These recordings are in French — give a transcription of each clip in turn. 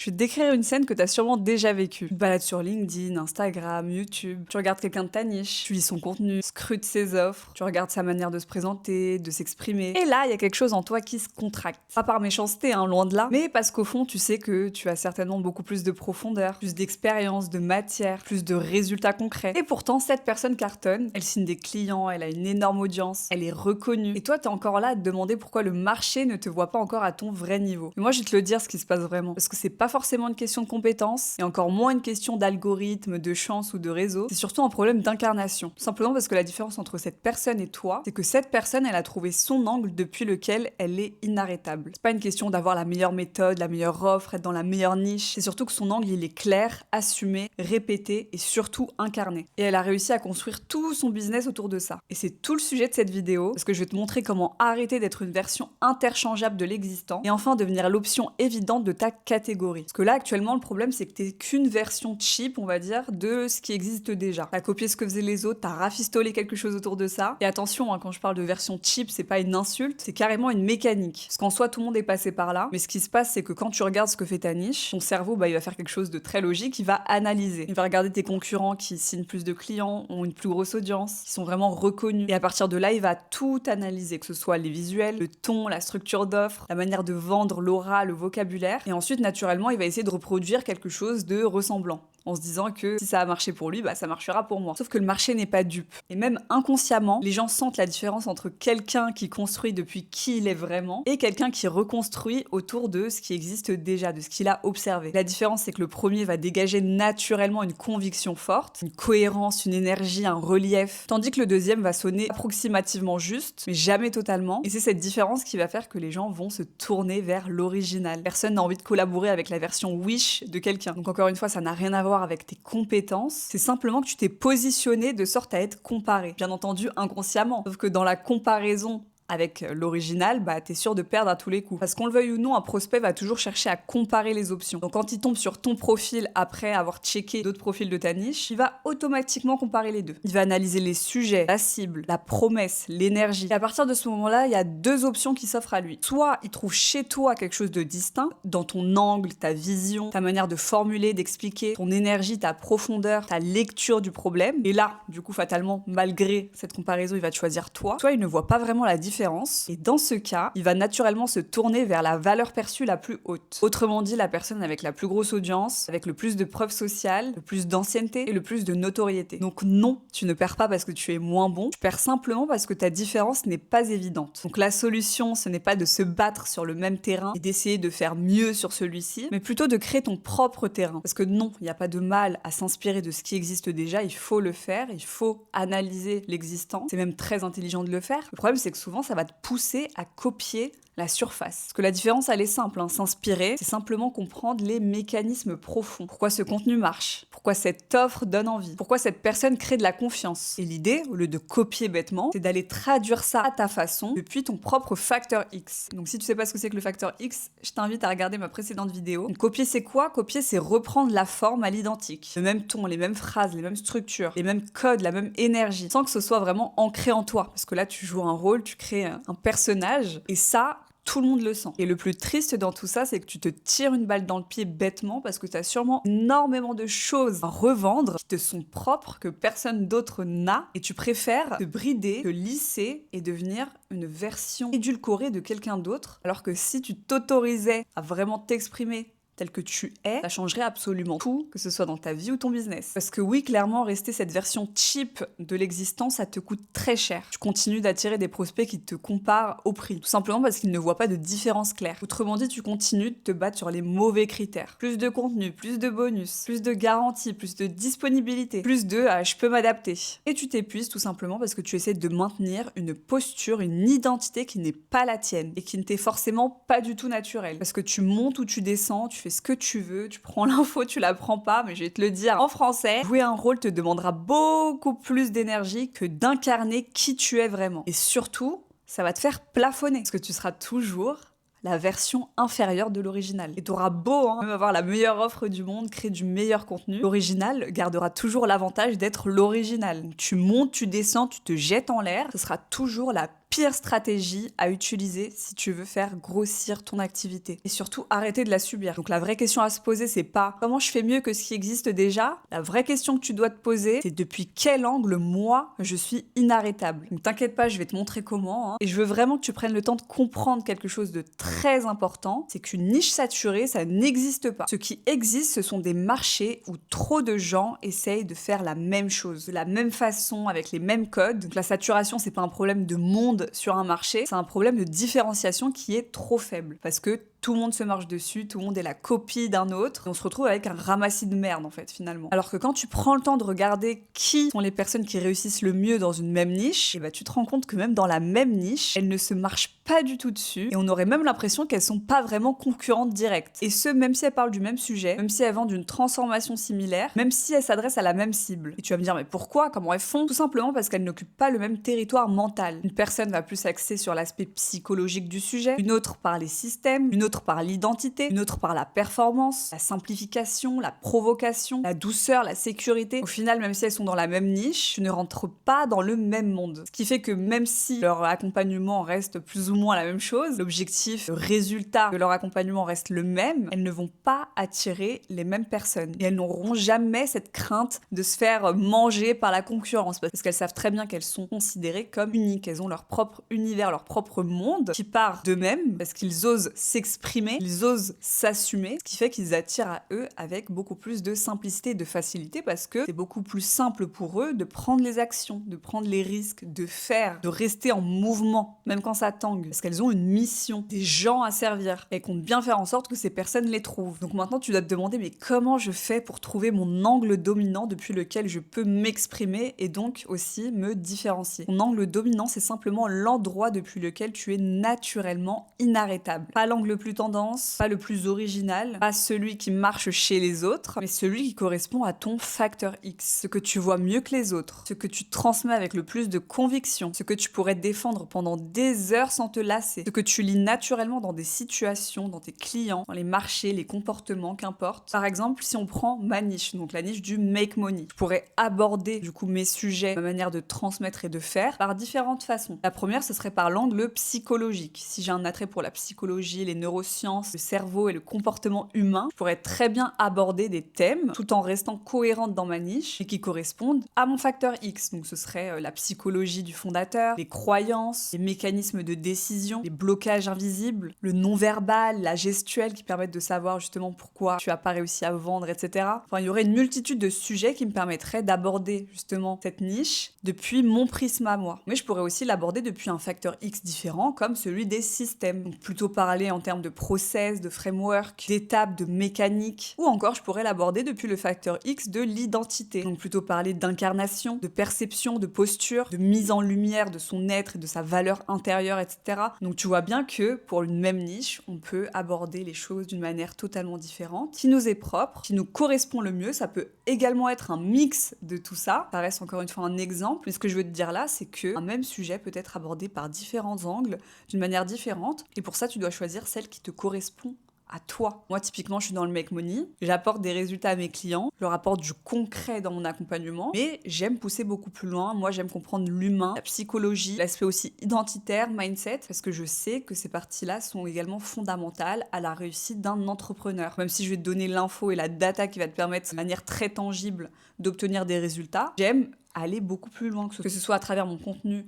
Je vais te décrire une scène que tu as sûrement déjà vécue. Tu te balades sur LinkedIn, Instagram, YouTube, tu regardes quelqu'un de ta niche, tu lis son contenu, scrutes ses offres, tu regardes sa manière de se présenter, de s'exprimer. Et là, il y a quelque chose en toi qui se contracte. Pas par méchanceté, hein, loin de là, mais parce qu'au fond, tu sais que tu as certainement beaucoup plus de profondeur, plus d'expérience, de matière, plus de résultats concrets. Et pourtant, cette personne cartonne, elle signe des clients, elle a une énorme audience, elle est reconnue. Et toi, t'es encore là à te demander pourquoi le marché ne te voit pas encore à ton vrai niveau. Et moi, je vais te le dire ce qui se passe vraiment. Parce que c'est pas forcément une question de compétence, et encore moins une question d'algorithme, de chance ou de réseau. C'est surtout un problème d'incarnation. Tout simplement parce que la différence entre cette personne et toi, c'est que cette personne, elle a trouvé son angle depuis lequel elle est inarrêtable. C'est pas une question d'avoir la meilleure méthode, la meilleure offre, être dans la meilleure niche. C'est surtout que son angle, il est clair, assumé, répété et surtout incarné. Et elle a réussi à construire tout son business autour de ça. Et c'est tout le sujet de cette vidéo, parce que je vais te montrer comment arrêter d'être une version interchangeable de l'existant et enfin devenir l'option évidente de ta catégorie. Parce que là, actuellement, le problème, c'est que t'es qu'une version cheap, on va dire, de ce qui existe déjà. T'as copié ce que faisaient les autres, t'as rafistolé quelque chose autour de ça. Et attention, hein, quand je parle de version cheap, c'est pas une insulte, c'est carrément une mécanique. Parce qu'en soi, tout le monde est passé par là. Mais ce qui se passe, c'est que quand tu regardes ce que fait ta niche, ton cerveau, il va faire quelque chose de très logique, il va analyser. Il va regarder tes concurrents qui signent plus de clients, ont une plus grosse audience, qui sont vraiment reconnus. Et à partir de là, il va tout analyser, que ce soit les visuels, le ton, la structure d'offre, la manière de vendre, l'aura, le vocabulaire. Et ensuite, naturellement, il va essayer de reproduire quelque chose de ressemblant, en se disant que si ça a marché pour lui, ça marchera pour moi. Sauf que le marché n'est pas dupe. Et même inconsciemment, les gens sentent la différence entre quelqu'un qui construit depuis qui il est vraiment et quelqu'un qui reconstruit autour de ce qui existe déjà, de ce qu'il a observé. La différence, c'est que le premier va dégager naturellement une conviction forte, une cohérence, une énergie, un relief, tandis que le deuxième va sonner approximativement juste, mais jamais totalement. Et c'est cette différence qui va faire que les gens vont se tourner vers l'original. Personne n'a envie de collaborer avec la version Wish de quelqu'un. Donc encore une fois, ça n'a rien à voir avec tes compétences, c'est simplement que tu t'es positionné de sorte à être comparé. Bien entendu, inconsciemment. Sauf que dans la comparaison avec l'original, t'es sûr de perdre à tous les coups. Parce qu'on le veuille ou non, un prospect va toujours chercher à comparer les options. Donc quand il tombe sur ton profil après avoir checké d'autres profils de ta niche, il va automatiquement comparer les deux. Il va analyser les sujets, la cible, la promesse, l'énergie. Et à partir de ce moment-là, il y a deux options qui s'offrent à lui. Soit il trouve chez toi quelque chose de distinct, dans ton angle, ta vision, ta manière de formuler, d'expliquer, ton énergie, ta profondeur, ta lecture du problème. Et là, du coup, fatalement, malgré cette comparaison, il va te choisir toi. Soit il ne voit pas vraiment la différence. Et dans ce cas, il va naturellement se tourner vers la valeur perçue la plus haute. Autrement dit, la personne avec la plus grosse audience, avec le plus de preuves sociales, le plus d'ancienneté et le plus de notoriété. Donc non, tu ne perds pas parce que tu es moins bon, tu perds simplement parce que ta différence n'est pas évidente. Donc la solution, ce n'est pas de se battre sur le même terrain et d'essayer de faire mieux sur celui-ci, mais plutôt de créer ton propre terrain. Parce que non, il n'y a pas de mal à s'inspirer de ce qui existe déjà, il faut le faire, il faut analyser l'existant. C'est même très intelligent de le faire. Le problème, c'est que souvent, ça va te pousser à copier la surface. Parce que la différence, elle est simple, hein. S'inspirer, c'est simplement comprendre les mécanismes profonds. Pourquoi ce contenu marche? Pourquoi cette offre donne envie? Pourquoi cette personne crée de la confiance? Et l'idée, au lieu de copier bêtement, c'est d'aller traduire ça à ta façon depuis ton propre facteur X. Donc si tu sais pas ce que c'est que le facteur X, je t'invite à regarder ma précédente vidéo. Donc, copier, c'est quoi? Copier, c'est reprendre la forme à l'identique. Le même ton, les mêmes phrases, les mêmes structures, les mêmes codes, la même énergie, sans que ce soit vraiment ancré en toi. Parce que là, tu joues un rôle, tu crées un personnage, et ça, tout le monde le sent. Et le plus triste dans tout ça, c'est que tu te tires une balle dans le pied bêtement parce que tu as sûrement énormément de choses à revendre qui te sont propres, que personne d'autre n'a, et tu préfères te brider, te lisser et devenir une version édulcorée de quelqu'un d'autre, alors que si tu t'autorisais à vraiment t'exprimer tel que tu es, ça changerait absolument tout, que ce soit dans ta vie ou ton business. Parce que oui, clairement, rester cette version cheap de l'existence, ça te coûte très cher. Tu continues d'attirer des prospects qui te comparent au prix, tout simplement parce qu'ils ne voient pas de différence claire. Autrement dit, tu continues de te battre sur les mauvais critères. Plus de contenu, plus de bonus, plus de garantie, plus de disponibilité, plus de je peux m'adapter. Et tu t'épuises tout simplement parce que tu essaies de maintenir une posture, une identité qui n'est pas la tienne et qui ne t'est forcément pas du tout naturelle. Parce que tu montes ou tu descends, tu fais ce que tu veux, tu prends l'info, tu la prends pas, mais je vais te le dire en français, jouer un rôle te demandera beaucoup plus d'énergie que d'incarner qui tu es vraiment. Et surtout, ça va te faire plafonner, parce que tu seras toujours la version inférieure de l'original. Et t'auras beau même avoir la meilleure offre du monde, créer du meilleur contenu, l'original gardera toujours l'avantage d'être l'original. Tu montes, tu descends, tu te jettes en l'air, ce sera toujours la pire stratégie à utiliser si tu veux faire grossir ton activité. Et surtout, arrêter de la subir. Donc la vraie question à se poser, c'est pas comment je fais mieux que ce qui existe déjà. La vraie question que tu dois te poser, c'est depuis quel angle, moi, je suis inarrêtable. Donc t'inquiète pas, je vais te montrer comment. Et je veux vraiment que tu prennes le temps de comprendre quelque chose de très important, c'est qu'une niche saturée, ça n'existe pas. Ce qui existe, ce sont des marchés où trop de gens essayent de faire la même chose, de la même façon, avec les mêmes codes. Donc la saturation, c'est pas un problème de monde sur un marché, c'est un problème de différenciation qui est trop faible. Parce que tout le monde se marche dessus, tout le monde est la copie d'un autre, et on se retrouve avec un ramassis de merde en fait finalement. Alors que quand tu prends le temps de regarder qui sont les personnes qui réussissent le mieux dans une même niche, et bah tu te rends compte que même dans la même niche, elles ne se marchent pas du tout dessus, et on aurait même l'impression qu'elles sont pas vraiment concurrentes directes. Et ce, même si elles parlent du même sujet, même si elles vendent une transformation similaire, même si elles s'adressent à la même cible. Et tu vas me dire, mais pourquoi? Comment elles font? Tout simplement parce qu'elles n'occupent pas le même territoire mental. Une personne va plus s'axer sur l'aspect psychologique du sujet, une autre par les systèmes, une autre par l'identité, une autre par la performance, la simplification, la provocation, la douceur, la sécurité. Au final, même si elles sont dans la même niche, tu ne rentres pas dans le même monde. Ce qui fait que même si leur accompagnement reste plus ou moins la même chose, l'objectif, le résultat de leur accompagnement reste le même, elles ne vont pas attirer les mêmes personnes. Et elles n'auront jamais cette crainte de se faire manger par la concurrence, parce qu'elles savent très bien qu'elles sont considérées comme uniques. Elles ont leur propre univers, leur propre monde qui part d'eux-mêmes, parce qu'ils osent s'exprimer, ils osent s'assumer, ce qui fait qu'ils attirent à eux avec beaucoup plus de simplicité et de facilité, parce que c'est beaucoup plus simple pour eux de prendre les actions, de prendre les risques, de faire, de rester en mouvement, même quand ça tangue, parce qu'elles ont une mission, des gens à servir, et comptent bien faire en sorte que ces personnes les trouvent. Donc maintenant, tu dois te demander, mais comment je fais pour trouver mon angle dominant depuis lequel je peux m'exprimer et donc aussi me différencier. Mon angle dominant, c'est simplement l'endroit depuis lequel tu es naturellement inarrêtable. Pas l'angle le plus tendance, pas le plus original, pas celui qui marche chez les autres, mais celui qui correspond à ton facteur X. Ce que tu vois mieux que les autres, ce que tu transmets avec le plus de conviction, ce que tu pourrais défendre pendant des heures sans te lasser, ce que tu lis naturellement dans des situations, dans tes clients, dans les marchés, les comportements, qu'importe. Par exemple, si on prend ma niche, donc la niche du make money, je pourrais aborder du coup mes sujets, ma manière de transmettre et de faire par différentes façons. La première, ce serait par l'angle psychologique. Si j'ai un attrait pour la psychologie, les neurosciences, le cerveau et le comportement humain, je pourrais très bien aborder des thèmes tout en restant cohérente dans ma niche et qui correspondent à mon facteur X. Donc ce serait la psychologie du fondateur, les croyances, les mécanismes de décision, les blocages invisibles, le non-verbal, la gestuelle qui permettent de savoir justement pourquoi tu n'as pas réussi à vendre, etc. Enfin, il y aurait une multitude de sujets qui me permettraient d'aborder justement cette niche depuis mon prisme à moi. Mais je pourrais aussi l'aborder depuis un facteur X différent comme celui des systèmes. Donc plutôt parler en termes de process, de framework, d'étapes, de mécanique. Ou encore, je pourrais l'aborder depuis le facteur X de l'identité. Donc plutôt parler d'incarnation, de perception, de posture, de mise en lumière de son être et de sa valeur intérieure, etc. Donc tu vois bien que pour une même niche, on peut aborder les choses d'une manière totalement différente, qui nous est propre, qui nous correspond le mieux. Ça peut également être un mix de tout ça. Ça reste encore une fois un exemple. Mais ce que je veux te dire là, c'est que un même sujet peut être abordé par différents angles, d'une manière différente. Et pour ça, tu dois choisir celle qui te correspond à toi. Moi, typiquement, je suis dans le make money, j'apporte des résultats à mes clients, je leur apporte du concret dans mon accompagnement, mais j'aime pousser beaucoup plus loin. Moi, j'aime comprendre l'humain, la psychologie, l'aspect aussi identitaire, mindset, parce que je sais que ces parties-là sont également fondamentales à la réussite d'un entrepreneur. Même si je vais te donner l'info et la data qui va te permettre de manière très tangible d'obtenir des résultats, j'aime aller beaucoup plus loin, que ce soit à travers mon contenu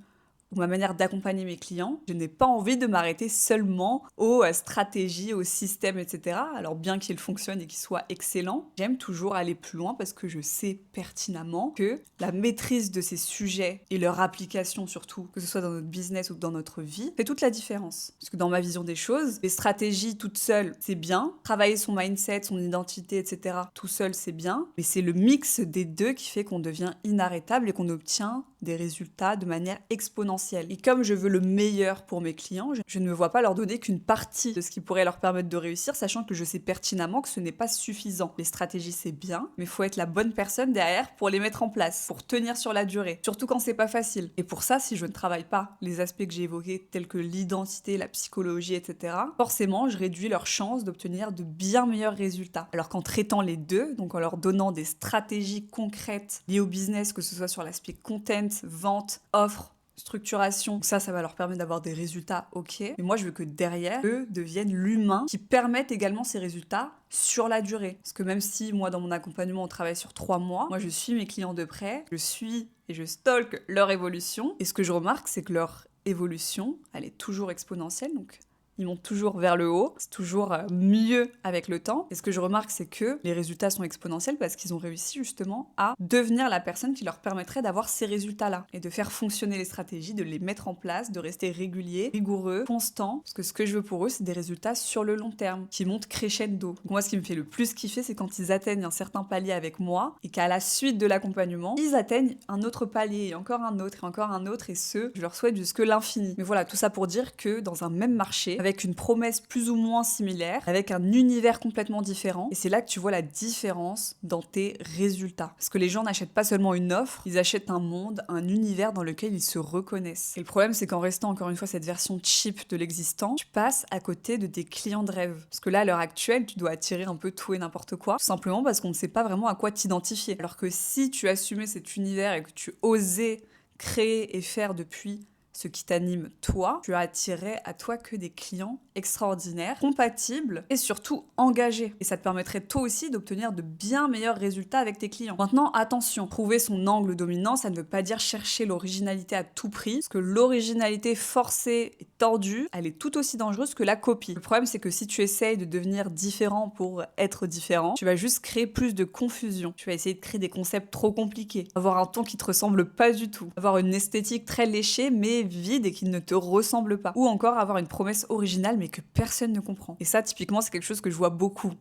ou ma manière d'accompagner mes clients. Je n'ai pas envie de m'arrêter seulement aux stratégies, aux systèmes, etc. Alors bien qu'ils fonctionnent et qu'ils soient excellents, j'aime toujours aller plus loin parce que je sais pertinemment que la maîtrise de ces sujets et leur application surtout, que ce soit dans notre business ou dans notre vie, fait toute la différence. Parce que dans ma vision des choses, les stratégies toutes seules, c'est bien. Travailler son mindset, son identité, etc. tout seul, c'est bien. Mais c'est le mix des deux qui fait qu'on devient inarrêtable et qu'on obtient des résultats de manière exponentielle. Et comme je veux le meilleur pour mes clients, je ne me vois pas leur donner qu'une partie de ce qui pourrait leur permettre de réussir, sachant que je sais pertinemment que ce n'est pas suffisant. Les stratégies, c'est bien, mais il faut être la bonne personne derrière pour les mettre en place, pour tenir sur la durée, surtout quand c'est pas facile. Et pour ça, si je ne travaille pas les aspects que j'ai évoqués, tels que l'identité, la psychologie, etc., forcément, je réduis leurs chances d'obtenir de bien meilleurs résultats. Alors qu'en traitant les deux, donc en leur donnant des stratégies concrètes liées au business, que ce soit sur l'aspect content, vente, offre, structuration. Ça va leur permettre d'avoir des résultats, ok. Mais moi, je veux que derrière, eux deviennent l'humain qui permette également ces résultats sur la durée. Parce que même si moi, dans mon accompagnement, on travaille sur 3 mois, moi, je suis mes clients de près, je suis et je stalk leur évolution. Et ce que je remarque, c'est que leur évolution, elle est toujours exponentielle, donc ils montent toujours vers le haut, c'est toujours mieux avec le temps. Et ce que je remarque, c'est que les résultats sont exponentiels parce qu'ils ont réussi justement à devenir la personne qui leur permettrait d'avoir ces résultats-là et de faire fonctionner les stratégies, de les mettre en place, de rester réguliers, rigoureux, constants. Parce que ce que je veux pour eux, c'est des résultats sur le long terme, qui montent crescendo. Donc moi, ce qui me fait le plus kiffer, c'est quand ils atteignent un certain palier avec moi et qu'à la suite de l'accompagnement, ils atteignent un autre palier et encore un autre et encore un autre, et je leur souhaite jusque l'infini. Mais voilà, tout ça pour dire que dans un même marché, avec une promesse plus ou moins similaire, avec un univers complètement différent. Et c'est là que tu vois la différence dans tes résultats. Parce que les gens n'achètent pas seulement une offre, ils achètent un monde, un univers dans lequel ils se reconnaissent. Et le problème, c'est qu'en restant encore une fois cette version cheap de l'existant, tu passes à côté de tes clients de rêve. Parce que là, à l'heure actuelle, tu dois attirer un peu tout et n'importe quoi, tout simplement parce qu'on ne sait pas vraiment à quoi t'identifier. Alors que si tu assumais cet univers et que tu osais créer et faire depuis ce qui t'anime toi, tu attirerais à toi que des clients extraordinaires, compatibles et surtout engagés. Et ça te permettrait toi aussi d'obtenir de bien meilleurs résultats avec tes clients. Maintenant, attention, trouver son angle dominant, ça ne veut pas dire chercher l'originalité à tout prix, parce que l'originalité forcée et tordue, elle est tout aussi dangereuse que la copie. Le problème, c'est que si tu essayes de devenir différent pour être différent, tu vas juste créer plus de confusion. Tu vas essayer de créer des concepts trop compliqués, avoir un ton qui te ressemble pas du tout, avoir une esthétique très léchée mais vide et qui ne te ressemble pas, ou encore avoir une promesse originale mais que personne ne comprend. Et ça, typiquement, c'est quelque chose que je vois beaucoup.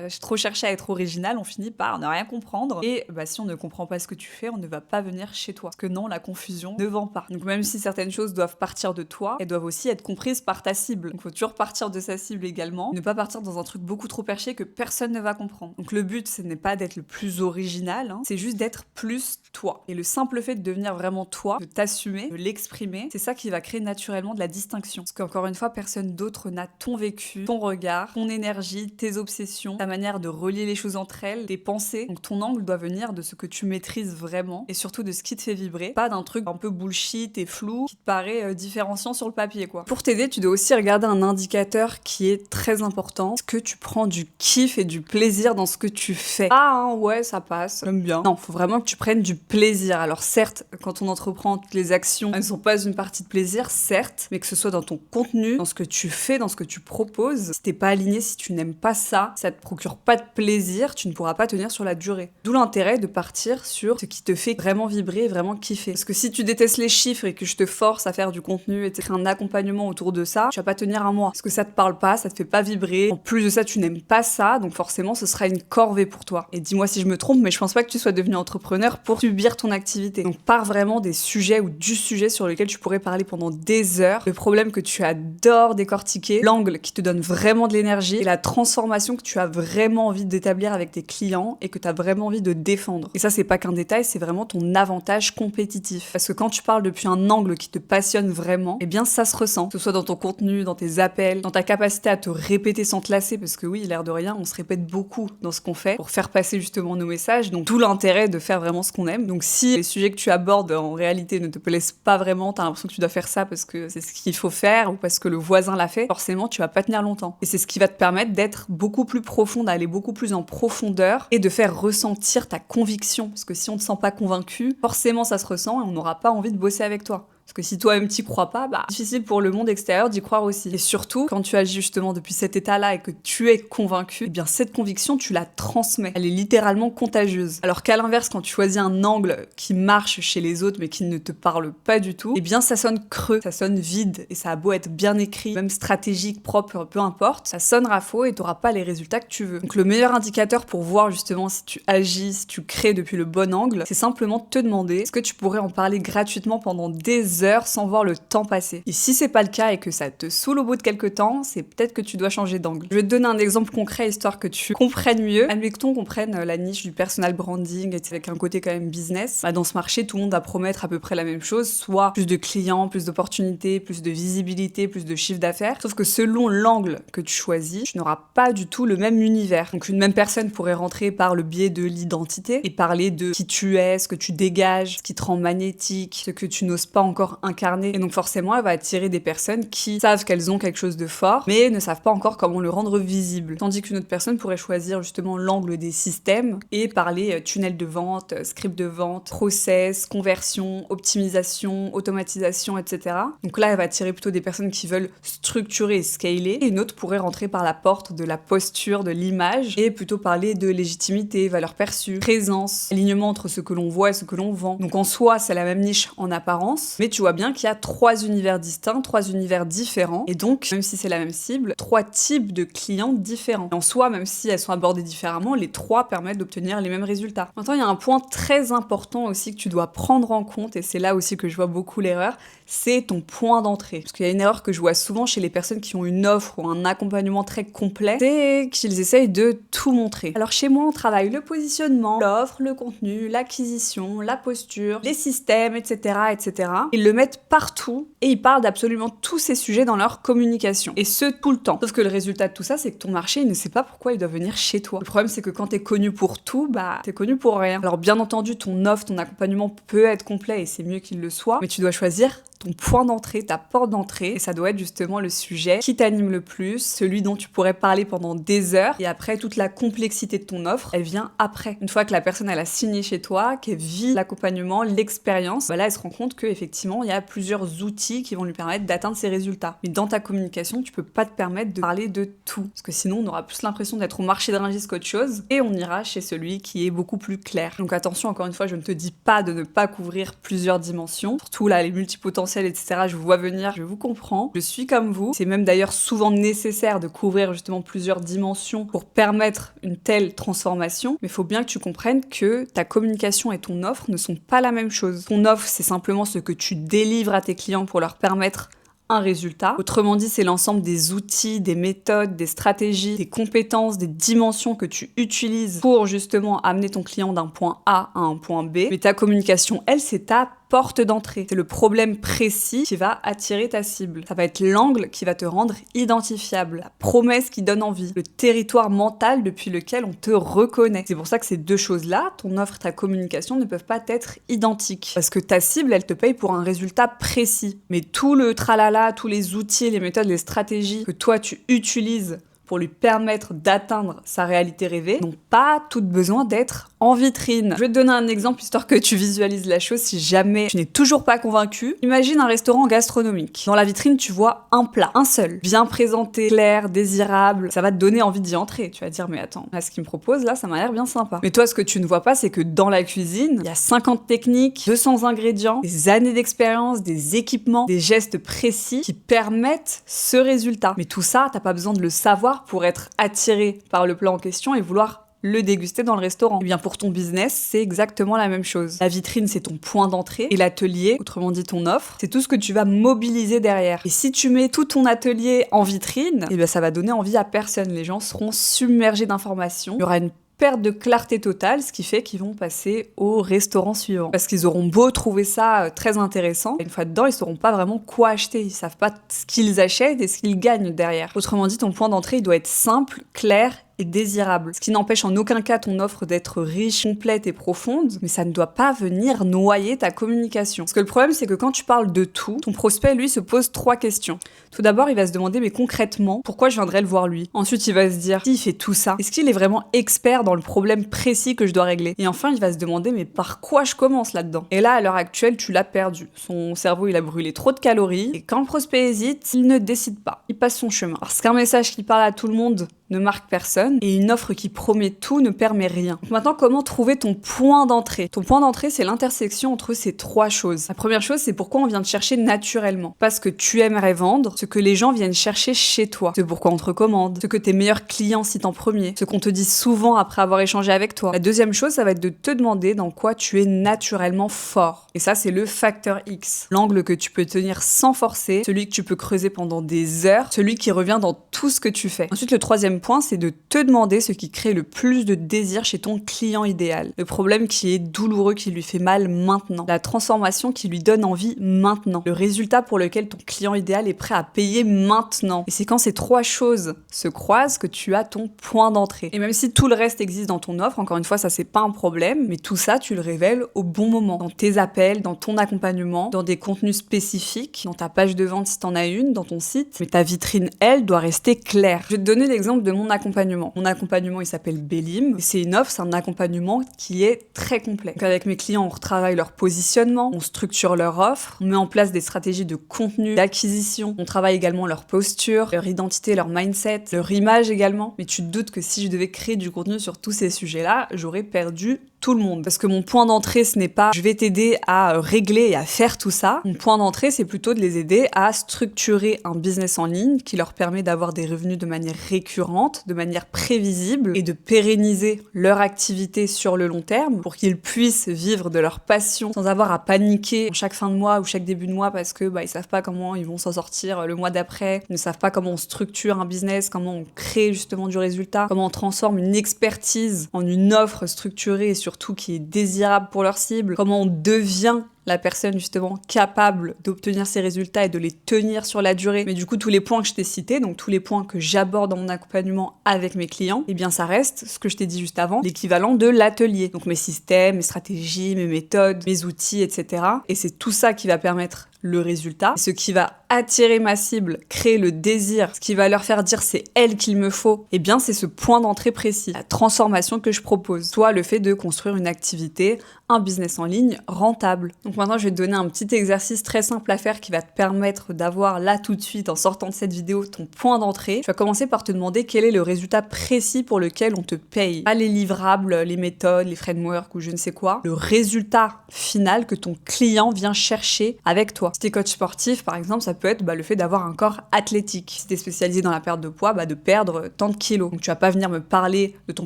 J'ai trop cherché à être original, on finit par ne rien comprendre, et si on ne comprend pas ce que tu fais, on ne va pas venir chez toi. Parce que non, la confusion ne vend pas. Donc même si certaines choses doivent partir de toi, elles doivent aussi être comprises par ta cible. Donc faut toujours partir de sa cible également, ne pas partir dans un truc beaucoup trop perché que personne ne va comprendre. Donc le but, ce n'est pas d'être le plus original, hein, c'est juste d'être plus toi. Et le simple fait de devenir vraiment toi, de t'assumer, de l'exprimer, c'est ça qui va créer naturellement de la distinction. Parce qu'encore une fois, personne d'autre n'a ton vécu, ton regard, ton énergie, tes obsessions, ta manière de relier les choses entre elles, tes pensées. Donc ton angle doit venir de ce que tu maîtrises vraiment et surtout de ce qui te fait vibrer, pas d'un truc un peu bullshit et flou qui te paraît différenciant sur le papier, quoi. Pour t'aider, tu dois aussi regarder un indicateur qui est très important. Est-ce que tu prends du kiff et du plaisir dans ce que tu fais? Ah, hein, ouais, ça passe, j'aime bien. Non, faut vraiment que tu prennes du plaisir. Alors certes, quand on entreprend toutes les actions, elles ne sont pas une partie de plaisir, certes, mais que ce soit dans ton contenu, dans ce que tu fais, dans ce que tu proposes, si t'es pas aligné, si tu n'aimes pas ça, si ça te procure pas de plaisir, tu ne pourras pas tenir sur la durée. D'où l'intérêt de partir sur ce qui te fait vraiment vibrer et vraiment kiffer. Parce que si tu détestes les chiffres et que je te force à faire du contenu et créer un accompagnement autour de ça, tu vas pas tenir un mois. Parce que ça te parle pas, ça te fait pas vibrer. En plus de ça, tu n'aimes pas ça, donc forcément, ce sera une corvée pour toi. Et dis-moi si je me trompe, mais je pense pas que tu sois devenu entrepreneur pour subir ton activité. Donc pars vraiment des sujets ou du sujet sur lequel tu pourrais parler pendant des heures, le problème que tu adores décortiquer, l'angle qui te donne vraiment de l'énergie et la transformation que tu as vraiment envie d'établir avec tes clients et que tu as vraiment envie de défendre. Et ça, c'est pas qu'un détail, c'est vraiment ton avantage compétitif. Parce que quand tu parles depuis un angle qui te passionne vraiment, eh bien ça se ressent, que ce soit dans ton contenu, dans tes appels, dans ta capacité à te répéter sans te lasser, parce que oui, l'air de rien, on se répète beaucoup dans ce qu'on fait pour faire passer justement nos messages, donc tout l'intérêt de faire vraiment ce qu'on aime. Donc si les sujets que tu abordes en réalité ne te plaisent pas vraiment, t'as l'impression que tu dois faire ça parce que c'est ce qu'il faut faire ou parce que le voisin l'a fait, forcément tu vas pas tenir longtemps. Et c'est ce qui va te permettre d'être beaucoup plus profond, d'aller beaucoup plus en profondeur et de faire ressentir ta conviction. Parce que si on te sent pas convaincu, forcément ça se ressent et on n'aura pas envie de bosser avec toi. Parce que si toi-même t'y crois pas, difficile pour le monde extérieur d'y croire aussi. Et surtout, quand tu agis justement depuis cet état-là et que tu es convaincu, eh bien cette conviction, tu la transmets. Elle est littéralement contagieuse. Alors qu'à l'inverse, quand tu choisis un angle qui marche chez les autres mais qui ne te parle pas du tout, eh bien ça sonne creux, ça sonne vide et ça a beau être bien écrit, même stratégique, propre, peu importe, ça sonnera faux et t'auras pas les résultats que tu veux. Donc le meilleur indicateur pour voir justement si tu agis, si tu crées depuis le bon angle, c'est simplement te demander est-ce que tu pourrais en parler gratuitement pendant des heures sans voir le temps passé. Et si c'est pas le cas et que ça te saoule au bout de quelques temps, c'est peut-être que tu dois changer d'angle. Je vais te donner un exemple concret histoire que tu comprennes mieux. Admettons qu'on prenne la niche du personal branding avec un côté quand même business. Dans ce marché, tout le monde va promettre à peu près la même chose, soit plus de clients, plus d'opportunités, plus de visibilité, plus de chiffre d'affaires. Sauf que selon l'angle que tu choisis, tu n'auras pas du tout le même univers. Donc une même personne pourrait rentrer par le biais de l'identité et parler de qui tu es, ce que tu dégages, ce qui te rend magnétique, ce que tu n'oses pas encore incarner. Et donc forcément, elle va attirer des personnes qui savent qu'elles ont quelque chose de fort, mais ne savent pas encore comment le rendre visible. Tandis qu'une autre personne pourrait choisir justement l'angle des systèmes et parler tunnel de vente, script de vente, process, conversion, optimisation, automatisation, etc. Donc là, elle va attirer plutôt des personnes qui veulent structurer et scaler. Et une autre pourrait rentrer par la porte de la posture, de l'image et plutôt parler de légitimité, valeur perçue, présence, alignement entre ce que l'on voit et ce que l'on vend. Donc en soi, c'est la même niche en apparence, mais tu vois bien qu'il y a 3 univers distincts, 3 univers différents, et donc, même si c'est la même cible, 3 types de clients différents. Et en soi, même si elles sont abordées différemment, les 3 permettent d'obtenir les mêmes résultats. Maintenant, il y a un point très important aussi que tu dois prendre en compte, et c'est là aussi que je vois beaucoup l'erreur, c'est ton point d'entrée. Parce qu'il y a une erreur que je vois souvent chez les personnes qui ont une offre ou un accompagnement très complet, c'est qu'ils essayent de tout montrer. Alors chez moi, on travaille le positionnement, l'offre, le contenu, l'acquisition, la posture, les systèmes, etc., etc. Ils le mettent partout et ils parlent d'absolument tous ces sujets dans leur communication. Et ce, tout le temps. Sauf que le résultat de tout ça, c'est que ton marché, il ne sait pas pourquoi il doit venir chez toi. Le problème, c'est que quand t'es connu pour tout, t'es connu pour rien. Alors bien entendu, ton offre, ton accompagnement peut être complet et c'est mieux qu'il le soit, mais tu dois choisir ton point d'entrée, ta porte d'entrée, et ça doit être justement le sujet qui t'anime le plus, celui dont tu pourrais parler pendant des heures, et après, toute la complexité de ton offre, elle vient après. Une fois que la personne, elle a signé chez toi, qu'elle vit l'accompagnement, l'expérience, là, elle se rend compte qu'effectivement, il y a plusieurs outils qui vont lui permettre d'atteindre ses résultats. Mais dans ta communication, tu peux pas te permettre de parler de tout, parce que sinon, on aura plus l'impression d'être au marché de Rungis qu'autre chose, et on ira chez celui qui est beaucoup plus clair. Donc attention, encore une fois, je ne te dis pas de ne pas couvrir plusieurs dimensions, surtout là, les multipotentiels, etc. Je vous vois venir, je vous comprends. Je suis comme vous. C'est même d'ailleurs souvent nécessaire de couvrir justement plusieurs dimensions pour permettre une telle transformation. Mais il faut bien que tu comprennes que ta communication et ton offre ne sont pas la même chose. Ton offre, c'est simplement ce que tu délivres à tes clients pour leur permettre un résultat. Autrement dit, c'est l'ensemble des outils, des méthodes, des stratégies, des compétences, des dimensions que tu utilises pour justement amener ton client d'un point A à un point B. Mais ta communication, elle, c'est ta porte d'entrée. C'est le problème précis qui va attirer ta cible. Ça va être l'angle qui va te rendre identifiable, la promesse qui donne envie, le territoire mental depuis lequel on te reconnaît. C'est pour ça que ces deux choses-là, ton offre, ta communication, ne peuvent pas être identiques. Parce que ta cible, elle te paye pour un résultat précis. Mais tout le tralala, tous les outils, les méthodes, les stratégies que toi tu utilises pour lui permettre d'atteindre sa réalité rêvée, n'ont pas tout besoin d'être en vitrine. Je vais te donner un exemple histoire que tu visualises la chose si jamais tu n'es toujours pas convaincu. Imagine un restaurant gastronomique. Dans la vitrine, tu vois un plat, un seul, bien présenté, clair, désirable. Ça va te donner envie d'y entrer. Tu vas te dire, mais attends, là, ce qu'il me propose, là, ça m'a l'air bien sympa. Mais toi, ce que tu ne vois pas, c'est que dans la cuisine, il y a 50 techniques, 200 ingrédients, des années d'expérience, des équipements, des gestes précis qui permettent ce résultat. Mais tout ça, t'as pas besoin de le savoir pour être attiré par le plat en question et vouloir le déguster dans le restaurant. Et bien pour ton business, c'est exactement la même chose. La vitrine, c'est ton point d'entrée et l'atelier, autrement dit ton offre, c'est tout ce que tu vas mobiliser derrière. Et si tu mets tout ton atelier en vitrine, eh bien ça va donner envie à personne. Les gens seront submergés d'informations. Il y aura une perte de clarté totale, ce qui fait qu'ils vont passer au restaurant suivant. Parce qu'ils auront beau trouver ça très intéressant, une fois dedans, ils sauront pas vraiment quoi acheter. Ils savent pas ce qu'ils achètent et ce qu'ils gagnent derrière. Autrement dit, ton point d'entrée, il doit être simple, clair et désirable. Ce qui n'empêche en aucun cas ton offre d'être riche, complète et profonde, mais ça ne doit pas venir noyer ta communication. Parce que le problème, c'est que quand tu parles de tout, ton prospect, lui, se pose 3 questions. Tout d'abord, il va se demander, mais concrètement, pourquoi je viendrais le voir lui? Ensuite, il va se dire, s'il fait tout ça, est-ce qu'il est vraiment expert dans le problème précis que je dois régler? Et enfin, il va se demander, mais par quoi je commence là-dedans? Et là, à l'heure actuelle, tu l'as perdu. Son cerveau, il a brûlé trop de calories, et quand le prospect hésite, il ne décide pas. Il passe son chemin. Parce qu'un message qui parle à tout le monde ne marque personne et une offre qui promet tout ne permet rien. Donc maintenant, comment trouver ton point d'entrée? Ton point d'entrée, c'est l'intersection entre ces trois choses. La première chose, c'est pourquoi on vient te chercher naturellement. Parce que tu aimerais vendre ce que les gens viennent chercher chez toi. C'est pourquoi on te recommande, ce que tes meilleurs clients citent en premier, ce qu'on te dit souvent après avoir échangé avec toi. La deuxième chose, ça va être de te demander dans quoi tu es naturellement fort. Et ça, c'est le facteur X. L'angle que tu peux tenir sans forcer, celui que tu peux creuser pendant des heures, celui qui revient dans tout ce que tu fais. Ensuite, le troisième point, c'est de te demander ce qui crée le plus de désir chez ton client idéal. Le problème qui est douloureux, qui lui fait mal maintenant. La transformation qui lui donne envie maintenant. Le résultat pour lequel ton client idéal est prêt à payer maintenant. Et c'est quand ces trois choses se croisent que tu as ton point d'entrée. Et même si tout le reste existe dans ton offre, encore une fois, ça c'est pas un problème, mais tout ça, tu le révèles au bon moment. Dans tes appels, dans ton accompagnement, dans des contenus spécifiques, dans ta page de vente si t'en as une, dans ton site. Mais ta vitrine, elle, doit rester claire. Je vais te donner l'exemple de mon accompagnement. Mon accompagnement, il s'appelle Bélim. C'est une offre, c'est un accompagnement qui est très complet. Donc avec mes clients, on retravaille leur positionnement, on structure leur offre, on met en place des stratégies de contenu, d'acquisition, on travaille également leur posture, leur identité, leur mindset, leur image également. Mais tu te doutes que si je devais créer du contenu sur tous ces sujets-là, j'aurais perdu tout le monde. Parce que mon point d'entrée, ce n'est pas je vais t'aider à régler et à faire tout ça. Mon point d'entrée, c'est plutôt de les aider à structurer un business en ligne qui leur permet d'avoir des revenus de manière récurrente, de manière prévisible et de pérenniser leur activité sur le long terme pour qu'ils puissent vivre de leur passion sans avoir à paniquer chaque fin de mois ou chaque début de mois parce que ils savent pas comment ils vont s'en sortir le mois d'après, ils ne savent pas comment on structure un business, comment on crée justement du résultat, comment on transforme une expertise en une offre structurée et surtout qui est désirable pour leur cible, comment on devient la personne justement capable d'obtenir ces résultats et de les tenir sur la durée. Mais du coup, tous les points que je t'ai cités, donc tous les points que j'aborde dans mon accompagnement avec mes clients, eh bien ça reste, ce que je t'ai dit juste avant, l'équivalent de l'atelier. Donc mes systèmes, mes stratégies, mes méthodes, mes outils, etc. Et c'est tout ça qui va permettre le résultat. Et ce qui va attirer ma cible, créer le désir, ce qui va leur faire dire c'est elle qu'il me faut, eh bien c'est ce point d'entrée précis, la transformation que je propose. Soit le fait de construire une activité, un business en ligne rentable. Donc maintenant je vais te donner un petit exercice très simple à faire qui va te permettre d'avoir là tout de suite en sortant de cette vidéo ton point d'entrée. Tu vas commencer par te demander quel est le résultat précis pour lequel on te paye. Pas les livrables, les méthodes, les frameworks ou je ne sais quoi. Le résultat final que ton client vient chercher avec toi. Si t'es coach sportif par exemple, ça peut être le fait d'avoir un corps athlétique. Si t'es spécialisé dans la perte de poids, de perdre tant de kilos. Donc tu vas pas venir me parler de ton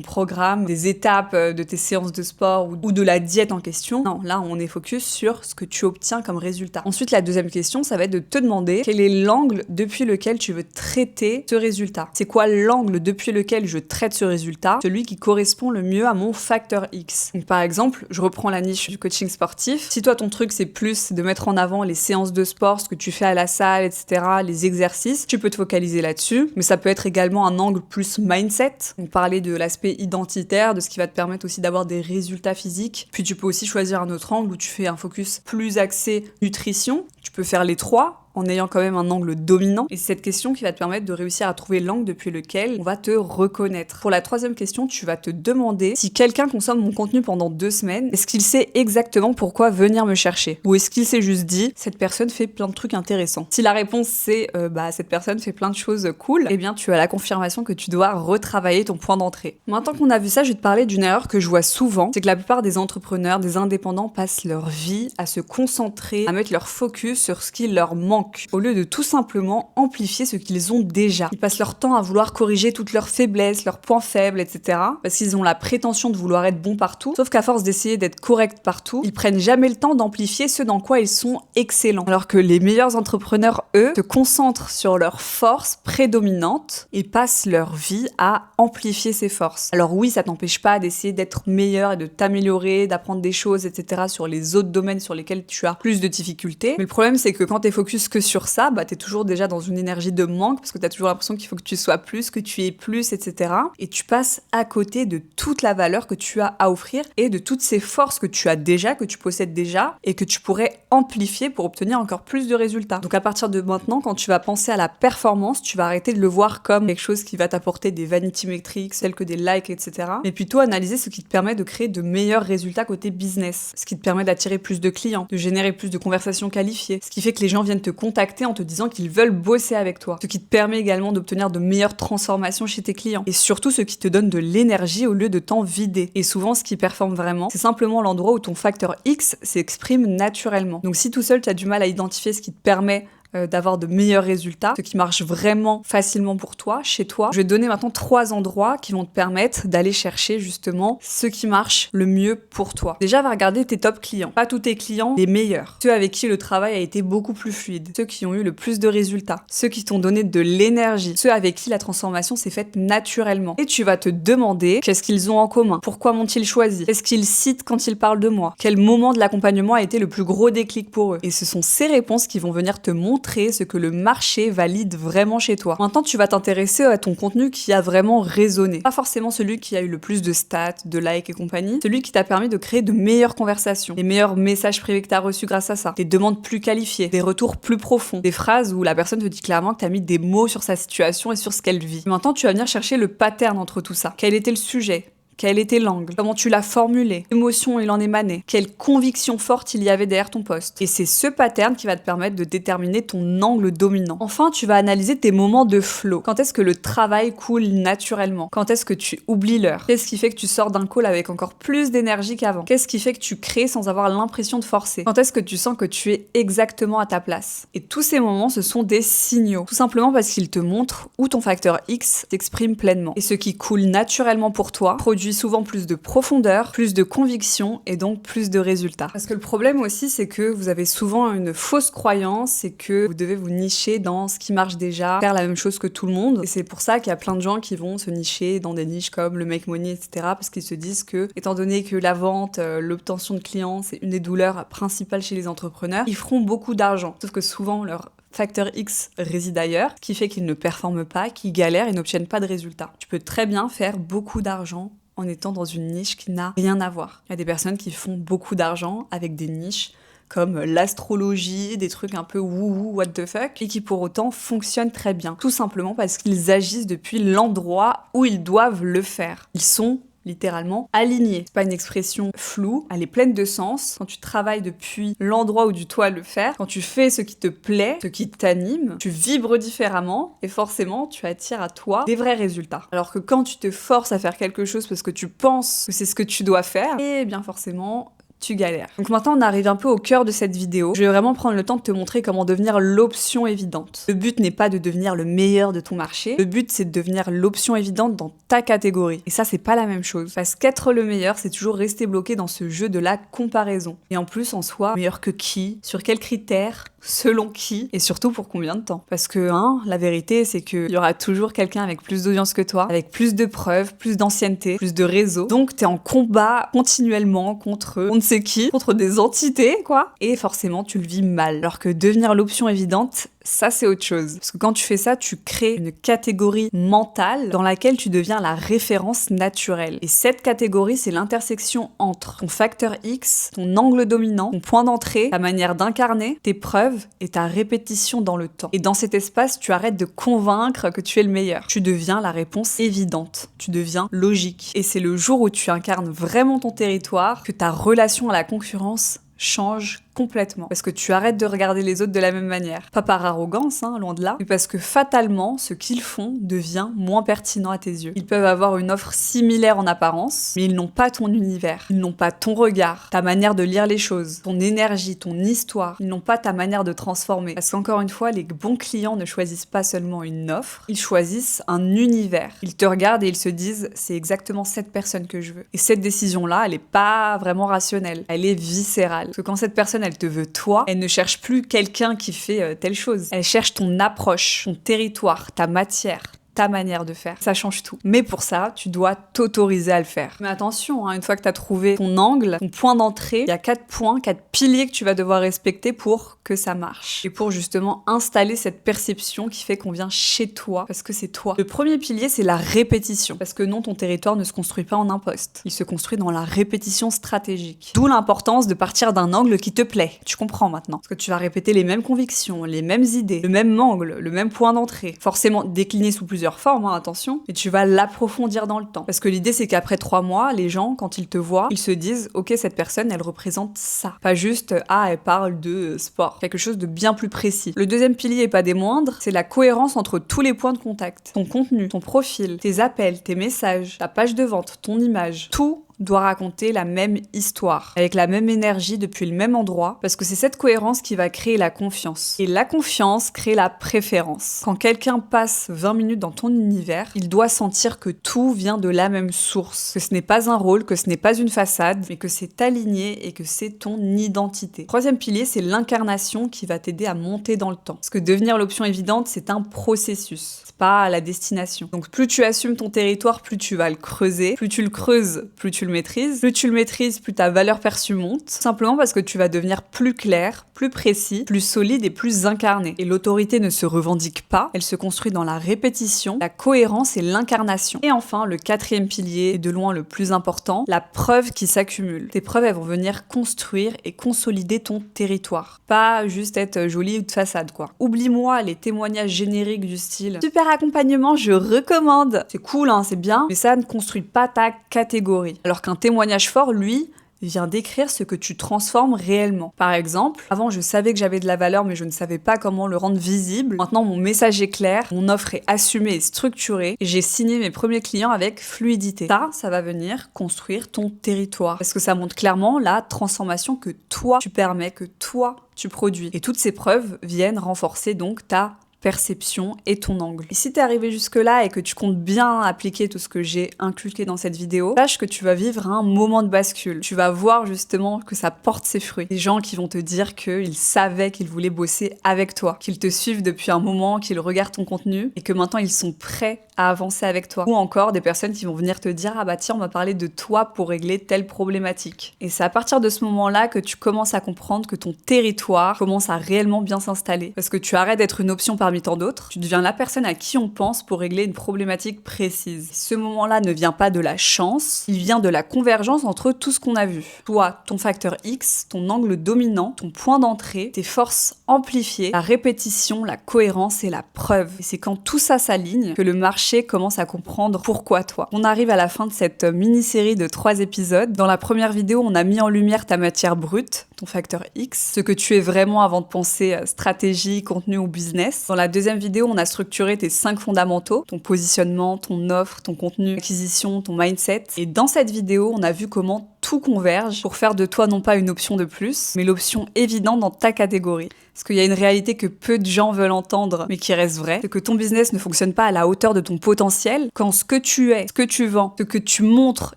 programme, des étapes de tes séances de sport ou de la diète en question. Non, là on est focus sur ce que tu obtiens comme résultat. Ensuite, la deuxième question, ça va être de te demander quel est l'angle depuis lequel tu veux traiter ce résultat. C'est quoi l'angle depuis lequel je traite ce résultat? Celui qui correspond le mieux à mon facteur X. Donc par exemple, je reprends la niche du coaching sportif. Si toi ton truc c'est plus de mettre en avant les séances de sport, ce que tu fais à la salle, etc., les exercices, tu peux te focaliser là-dessus. Mais ça peut être également un angle plus mindset. Donc parler de l'aspect identitaire, de ce qui va te permettre aussi d'avoir des résultats physiques. Puis tu peux aussi choisir un autre angle où tu fais un focus plus axé nutrition. Tu peux faire les trois en ayant quand même un angle dominant. Et c'est cette question qui va te permettre de réussir à trouver l'angle depuis lequel on va te reconnaître. Pour la troisième question, tu vas te demander si quelqu'un consomme mon contenu pendant 2 semaines, est-ce qu'il sait exactement pourquoi venir me chercher? Ou est-ce qu'il s'est juste dit, cette personne fait plein de trucs intéressants? Si la réponse c'est, cette personne fait plein de choses cool, eh bien tu as la confirmation que tu dois retravailler ton point d'entrée. Maintenant qu'on a vu ça, je vais te parler d'une erreur que je vois souvent, c'est que la plupart des entrepreneurs, des indépendants passent leur vie à se concentrer, à mettre leur focus sur ce qui leur manque, au lieu de tout simplement amplifier ce qu'ils ont déjà. Ils passent leur temps à vouloir corriger toutes leurs faiblesses, leurs points faibles, etc. parce qu'ils ont la prétention de vouloir être bons partout, sauf qu'à force d'essayer d'être corrects partout, ils prennent jamais le temps d'amplifier ce dans quoi ils sont excellents. Alors que les meilleurs entrepreneurs, eux, se concentrent sur leurs forces prédominantes et passent leur vie à amplifier ces forces. Alors oui, ça t'empêche pas d'essayer d'être meilleur et de t'améliorer, d'apprendre des choses, etc. sur les autres domaines sur lesquels tu as plus de difficultés. Mais le problème, c'est que quand t'es focus que sur ça, t'es toujours déjà dans une énergie de manque parce que t'as toujours l'impression qu'il faut que tu sois plus, que tu aies plus, etc. Et tu passes à côté de toute la valeur que tu as à offrir et de toutes ces forces que tu as déjà, que tu possèdes déjà et que tu pourrais amplifier pour obtenir encore plus de résultats. Donc à partir de maintenant, quand tu vas penser à la performance, tu vas arrêter de le voir comme quelque chose qui va t'apporter des vanity metrics, tels que des likes, etc. Mais plutôt analyser ce qui te permet de créer de meilleurs résultats côté business, ce qui te permet d'attirer plus de clients, de générer plus de conversations qualifiées, ce qui fait que les gens viennent te contacter en te disant qu'ils veulent bosser avec toi. Ce qui te permet également d'obtenir de meilleures transformations chez tes clients. Et surtout, ce qui te donne de l'énergie au lieu de t'en vider. Et souvent, ce qui performe vraiment, c'est simplement l'endroit où ton facteur X s'exprime naturellement. Donc si tout seul, tu as du mal à identifier ce qui te permet d'avoir de meilleurs résultats, ce qui marche vraiment facilement pour toi, chez toi. Je vais te donner maintenant 3 endroits qui vont te permettre d'aller chercher justement ce qui marche le mieux pour toi. Déjà, va regarder tes top clients. Pas tous tes clients, les meilleurs. Ceux avec qui le travail a été beaucoup plus fluide. Ceux qui ont eu le plus de résultats. Ceux qui t'ont donné de l'énergie. Ceux avec qui la transformation s'est faite naturellement. Et tu vas te demander qu'est-ce qu'ils ont en commun. Pourquoi m'ont-ils choisi? Qu'est-ce qu'ils citent quand ils parlent de moi? Quel moment de l'accompagnement a été le plus gros déclic pour eux? Et ce sont ces réponses qui vont venir te montrer ce que le marché valide vraiment chez toi. Maintenant, tu vas t'intéresser à ton contenu qui a vraiment résonné. Pas forcément celui qui a eu le plus de stats, de likes et compagnie, celui qui t'a permis de créer de meilleures conversations, des meilleurs messages privés que t'as reçus grâce à ça, des demandes plus qualifiées, des retours plus profonds, des phrases où la personne te dit clairement que t'as mis des mots sur sa situation et sur ce qu'elle vit. Maintenant, tu vas venir chercher le pattern entre tout ça. Quel était le sujet? Quel était l'angle? Comment tu l'as formulé? Émotion il en émanait? Quelle conviction forte il y avait derrière ton poste? Et c'est ce pattern qui va te permettre de déterminer ton angle dominant. Enfin, tu vas analyser tes moments de flow. Quand est-ce que le travail coule naturellement? Quand est-ce que tu oublies l'heure? Qu'est-ce qui fait que tu sors d'un call avec encore plus d'énergie qu'avant? Qu'est-ce qui fait que tu crées sans avoir l'impression de forcer? Quand est-ce que tu sens que tu es exactement à ta place? Et tous ces moments, ce sont des signaux. Tout simplement parce qu'ils te montrent où ton facteur X s'exprime pleinement. Et ce qui coule naturellement pour toi produit souvent plus de profondeur, plus de conviction et donc plus de résultats. Parce que le problème aussi, c'est que vous avez souvent une fausse croyance, c'est que vous devez vous nicher dans ce qui marche déjà, faire la même chose que tout le monde. Et c'est pour ça qu'il y a plein de gens qui vont se nicher dans des niches comme le make money, etc. Parce qu'ils se disent que, étant donné que la vente, l'obtention de clients, c'est une des douleurs principales chez les entrepreneurs, ils feront beaucoup d'argent. Sauf que souvent, leur facteur X réside ailleurs, ce qui fait qu'ils ne performent pas, qu'ils galèrent et n'obtiennent pas de résultats. Tu peux très bien faire beaucoup d'argent en étant dans une niche qui n'a rien à voir. Il y a des personnes qui font beaucoup d'argent avec des niches comme l'astrologie, des trucs un peu wouhou, what the fuck, et qui pour autant fonctionnent très bien. Tout simplement parce qu'ils agissent depuis l'endroit où ils doivent le faire. Ils sont littéralement alignés. C'est pas une expression floue, elle est pleine de sens. Quand tu travailles depuis l'endroit où tu dois le faire, quand tu fais ce qui te plaît, ce qui t'anime, tu vibres différemment et forcément tu attires à toi des vrais résultats. Alors que quand tu te forces à faire quelque chose parce que tu penses que c'est ce que tu dois faire, et bien forcément tu galères. Donc maintenant on arrive un peu au cœur de cette vidéo. Je vais vraiment prendre le temps de te montrer comment devenir l'option évidente. Le but n'est pas de devenir le meilleur de ton marché, le but c'est de devenir l'option évidente dans ta catégorie. Et ça c'est pas la même chose. Parce qu'être le meilleur, c'est toujours rester bloqué dans ce jeu de la comparaison. Et en plus en soi, meilleur que qui? Sur quels critères? Selon qui? Et surtout pour combien de temps? Parce que la vérité c'est qu'il y aura toujours quelqu'un avec plus d'audience que toi, avec plus de preuves, plus d'ancienneté, plus de réseau. Donc t'es en combat continuellement contre on ne sait qui, contre des entités, quoi. Et forcément, tu le vis mal. Alors que devenir l'option évidente, ça c'est autre chose. Parce que quand tu fais ça, tu crées une catégorie mentale dans laquelle tu deviens la référence naturelle. Et cette catégorie, c'est l'intersection entre ton facteur X, ton angle dominant, ton point d'entrée, ta manière d'incarner, tes preuves et ta répétition dans le temps. Et dans cet espace, tu arrêtes de convaincre que tu es le meilleur. Tu deviens la réponse évidente. Tu deviens logique. Et c'est le jour où tu incarnes vraiment ton territoire que ta relation à la concurrence change complètement. Parce que tu arrêtes de regarder les autres de la même manière. Pas par arrogance, loin de là, mais parce que fatalement, ce qu'ils font devient moins pertinent à tes yeux. Ils peuvent avoir une offre similaire en apparence, mais ils n'ont pas ton univers. Ils n'ont pas ton regard, ta manière de lire les choses, ton énergie, ton histoire. Ils n'ont pas ta manière de transformer. Parce qu'encore une fois, les bons clients ne choisissent pas seulement une offre, ils choisissent un univers. Ils te regardent et ils se disent, c'est exactement cette personne que je veux. Et cette décision-là, elle est pas vraiment rationnelle. Elle est viscérale. Parce que quand cette personne elle te veut toi, elle ne cherche plus quelqu'un qui fait telle chose. Elle cherche ton approche, ton territoire, ta matière, ta manière de faire. Ça change tout. Mais pour ça, tu dois t'autoriser à le faire. Mais attention, une fois que tu as trouvé ton angle, ton point d'entrée, il y a 4 points, 4 piliers que tu vas devoir respecter pour que ça marche. Et pour justement installer cette perception qui fait qu'on vient chez toi, parce que c'est toi. Le premier pilier, c'est la répétition. Parce que non, ton territoire ne se construit pas en un poste. Il se construit dans la répétition stratégique. D'où l'importance de partir d'un angle qui te plaît. Tu comprends maintenant. Parce que tu vas répéter les mêmes convictions, les mêmes idées, le même angle, le même point d'entrée. Forcément décliné sous plusieurs plusieurs formes, hein, attention, et tu vas l'approfondir dans le temps. Parce que l'idée, c'est qu'après 3 mois, les gens, quand ils te voient, ils se disent « Ok, cette personne, elle représente ça. » Pas juste « Ah, elle parle de sport. » Quelque chose de bien plus précis. Le deuxième pilier, et pas des moindres, c'est la cohérence entre tous les points de contact. Ton contenu, ton profil, tes appels, tes messages, ta page de vente, ton image, tout doit raconter la même histoire, avec la même énergie depuis le même endroit, parce que c'est cette cohérence qui va créer la confiance. Et la confiance crée la préférence. Quand quelqu'un passe 20 minutes dans ton univers, il doit sentir que tout vient de la même source, que ce n'est pas un rôle, que ce n'est pas une façade, mais que c'est aligné et que c'est ton identité. Troisième pilier, c'est l'incarnation qui va t'aider à monter dans le temps. Parce que devenir l'option évidente, c'est un processus, c'est pas la destination. Donc plus tu assumes ton territoire, plus tu vas le creuser, plus tu le creuses, plus tu le maîtrises. Plus tu le maîtrises, plus ta valeur perçue monte. Simplement parce que tu vas devenir plus clair, plus précis, plus solide et plus incarné. Et l'autorité ne se revendique pas, elle se construit dans la répétition, la cohérence et l'incarnation. Et enfin, le quatrième pilier, et de loin le plus important, la preuve qui s'accumule. Tes preuves, elles vont venir construire et consolider ton territoire. Pas juste être jolie ou de façade, quoi. Oublie-moi les témoignages génériques du style « Super accompagnement, je recommande ». C'est cool, hein, c'est bien, mais ça ne construit pas ta catégorie. Alors qu'un témoignage fort, lui, vient décrire ce que tu transformes réellement. Par exemple, avant je savais que j'avais de la valeur mais je ne savais pas comment le rendre visible. Maintenant mon message est clair, mon offre est assumée et structurée et j'ai signé mes premiers clients avec fluidité. Ça va venir construire ton territoire. Parce que ça montre clairement la transformation que toi tu permets, que toi tu produis. Et toutes ces preuves viennent renforcer donc ta perception et ton angle. Et si t'es arrivé jusque-là et que tu comptes bien appliquer tout ce que j'ai inculqué dans cette vidéo, sache que tu vas vivre un moment de bascule. Tu vas voir justement que ça porte ses fruits. Des gens qui vont te dire qu'ils savaient qu'ils voulaient bosser avec toi, qu'ils te suivent depuis un moment, qu'ils regardent ton contenu et que maintenant ils sont prêts à avancer avec toi. Ou encore des personnes qui vont venir te dire « Ah bah tiens, on va parler de toi pour régler telle problématique. » Et c'est à partir de ce moment-là que tu commences à comprendre que ton territoire commence à réellement bien s'installer. Parce que tu arrêtes d'être une option parmi tant d'autres, tu deviens la personne à qui on pense pour régler une problématique précise. Ce moment-là ne vient pas de la chance, il vient de la convergence entre tout ce qu'on a vu. Toi, ton facteur X, ton angle dominant, ton point d'entrée, tes forces amplifiées, la répétition, la cohérence et la preuve. Et c'est quand tout ça s'aligne que le marché commence à comprendre pourquoi toi. On arrive à la fin de cette mini-série de 3 épisodes. Dans la première vidéo, on a mis en lumière ta matière brute, ton facteur X, ce que tu es vraiment avant de penser stratégie, contenu ou business. Dans la deuxième vidéo, on a structuré tes 5 fondamentaux, ton positionnement, ton offre, ton contenu, acquisition, ton mindset. Et dans cette vidéo, on a vu comment tout converge pour faire de toi non pas une option de plus, mais l'option évidente dans ta catégorie. Parce qu'il y a une réalité que peu de gens veulent entendre, mais qui reste vraie, c'est que ton business ne fonctionne pas à la hauteur de ton potentiel quand ce que tu es, ce que tu vends, ce que tu montres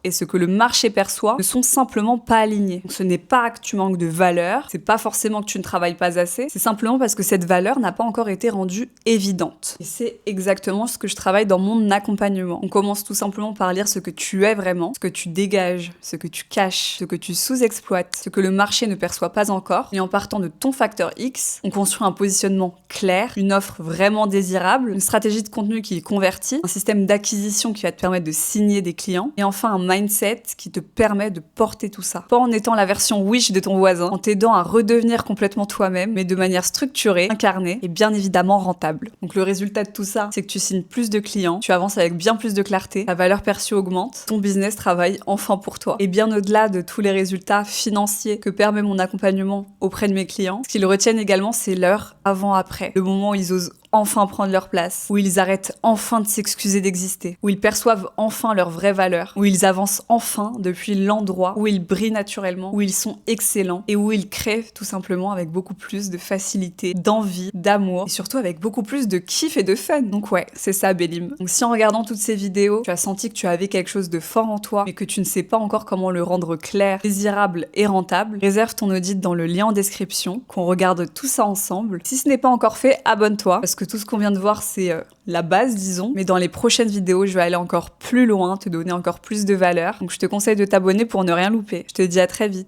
et ce que le marché perçoit ne sont simplement pas alignés. Donc ce n'est pas que tu manques de valeur, c'est pas forcément que tu ne travailles pas assez, c'est simplement parce que cette valeur n'a pas encore été rendue évidente. Et c'est exactement ce que je travaille dans mon accompagnement. On commence tout simplement par lire ce que tu es vraiment, ce que tu dégages, ce que tu caches, ce que tu sous-exploites, ce que le marché ne perçoit pas encore, et en partant de ton facteur X, on construit un positionnement clair, une offre vraiment désirable, une stratégie de contenu qui convertit, un système d'acquisition qui va te permettre de signer des clients, et enfin un mindset qui te permet de porter tout ça. Pas en étant la version Wish de ton voisin, en t'aidant à redevenir complètement toi-même, mais de manière structurée, incarnée et bien évidemment rentable. Donc le résultat de tout ça, c'est que tu signes plus de clients, tu avances avec bien plus de clarté, ta valeur perçue augmente, ton business travaille enfin pour toi. Et bien au-delà de tous les résultats financiers que permet mon accompagnement auprès de mes clients, ce qu'ils retiennent également, c'est l'heure avant-après. Le moment où ils osent enfin prendre leur place, où ils arrêtent enfin de s'excuser d'exister, où ils perçoivent enfin leur vraie valeur, où ils avancent enfin depuis l'endroit où ils brillent naturellement, où ils sont excellents et où ils créent tout simplement avec beaucoup plus de facilité, d'envie, d'amour et surtout avec beaucoup plus de kiff et de fun. Donc ouais, c'est ça Bélim. Donc si en regardant toutes ces vidéos, tu as senti que tu avais quelque chose de fort en toi mais que tu ne sais pas encore comment le rendre clair, désirable et rentable, réserve ton audit dans le lien en description, qu'on regarde tout ça ensemble. Si ce n'est pas encore fait, abonne-toi parce que tout ce qu'on vient de voir, c'est la base, disons. Mais dans les prochaines vidéos, je vais aller encore plus loin, te donner encore plus de valeur. Donc je te conseille de t'abonner pour ne rien louper. Je te dis à très vite.